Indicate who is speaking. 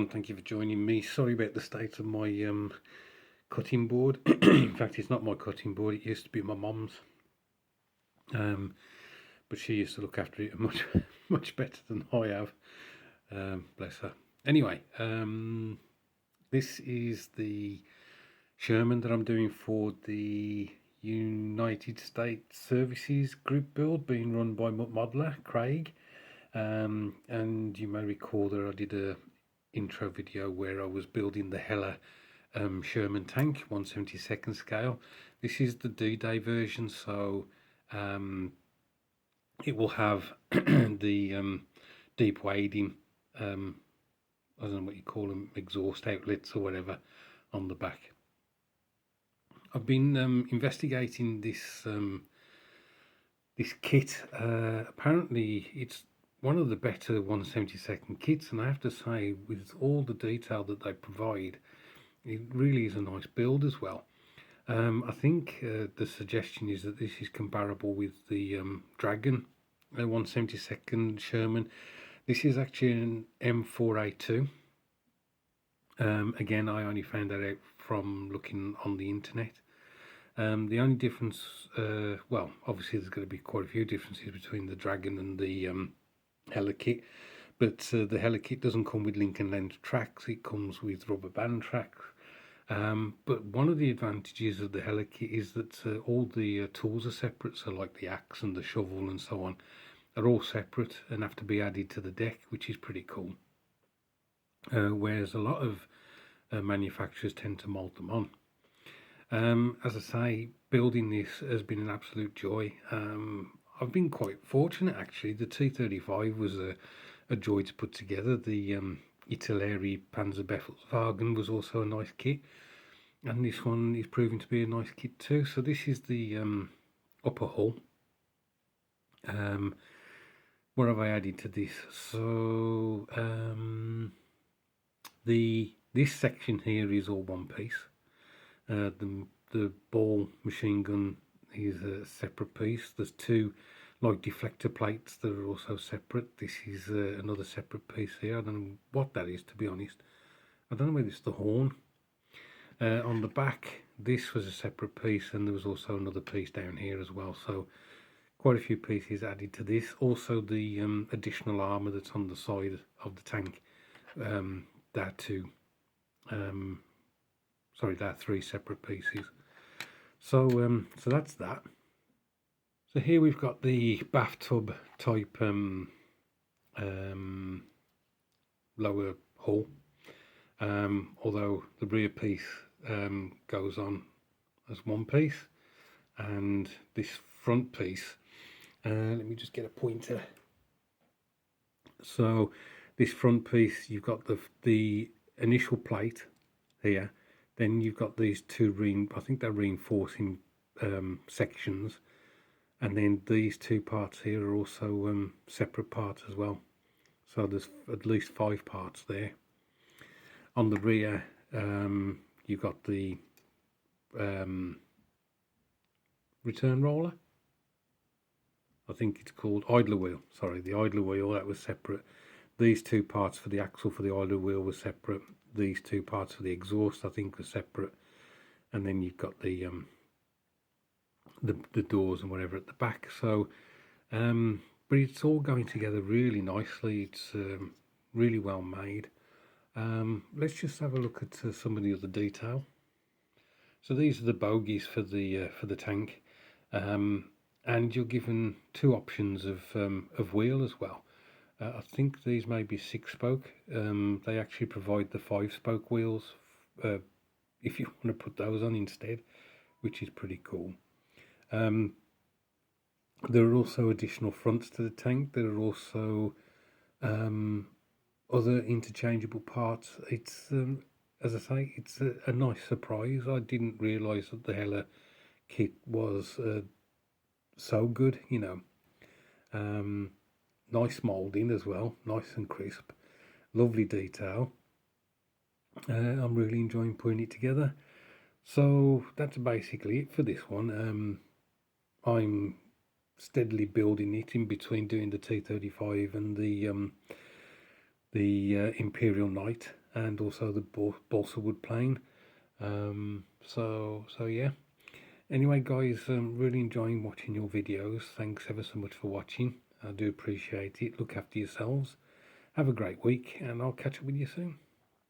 Speaker 1: everyone, thank you for joining me. Sorry about the state of my cutting board. In fact, it's not my cutting board, it used to be my mum's. But she used to look after it much better than I have. Bless her. Anyway, this is the Sherman that I'm doing for the United States Services group build being run by modeler Craig. And you may recall that I did a intro video where I was building the Heller Sherman tank 1/72 scale. This is the D-Day version, so it will have the deep wading, I don't know what you call them, exhaust outlets or whatever on the back. I've been investigating this this kit. Apparently it's one of the better 1/72 kits, and I have to say, with all the detail that they provide, it really is a nice build as well. I think the suggestion is that this is comparable with the Dragon 1/72 Sherman. This is actually an M4A2. Again, I only found that out from looking on the internet. The only difference, well, obviously there's going to be quite a few differences between the Dragon and the Heller kit, but the Heller kit doesn't come with link and length tracks, it comes with rubber band tracks. But one of the advantages of the Heller kit is that all the tools are separate, so like the axe and the shovel and so on are all separate and have to be added to the deck, which is pretty cool. Whereas a lot of manufacturers tend to mold them on. As I say, building this has been an absolute joy. I've been quite fortunate actually. The T-35 was a joy to put together. The Italeri Panzerwagen was also a nice kit, and this one is proving to be a nice kit too. So this is the upper hull. What have I added to this? So this section here is all one piece. The ball machine gun is a separate piece. There's two like deflector plates that are also separate. This is another separate piece here. I don't know what that is, to be honest. I don't know whether it's the horn. On the back, this was a separate piece, and there was also another piece down here as well. So quite a few pieces added to this. Also the additional armour that's on the side of the tank. There are three separate pieces. So that's that. So here we've got the bathtub type lower hull, although the rear piece goes on as one piece, and this front piece, let me just get a pointer. So this front piece, you've got the initial plate here, then you've got these two I think they're reinforcing sections, and then these two parts here are also separate parts as well. So there's at least 5 parts there. On the rear, you've got the return roller. I think it's called idler wheel. Sorry, the idler wheel, that was separate. These two parts for the axle for the idler wheel were separate. These two parts for the exhaust, I think, were separate. And then you've got the doors and whatever at the back. So, but it's all going together really nicely. It's really well made. Let's just have a look at some of the other detail. So these are the bogies for the tank, and you're given 2 options of wheel as well. I think these may be 6-spoke. They actually provide the 5-spoke wheels if you want to put those on instead, which is pretty cool. There are also additional fronts to the tank. There are also other interchangeable parts. It's as I say, it's a nice surprise. I didn't realise that the Heller kit was so good, you know. Nice moulding as well, nice and crisp, lovely detail. I'm really enjoying putting it together. So that's basically it for this one. I'm steadily building it in between doing the T-35 and the Imperial Knight. and also the balsa wood plane. So yeah. Anyway, guys, really enjoying watching your videos. Thanks ever so much for watching. I do appreciate it. Look after yourselves. Have a great week, and I'll catch up with you soon.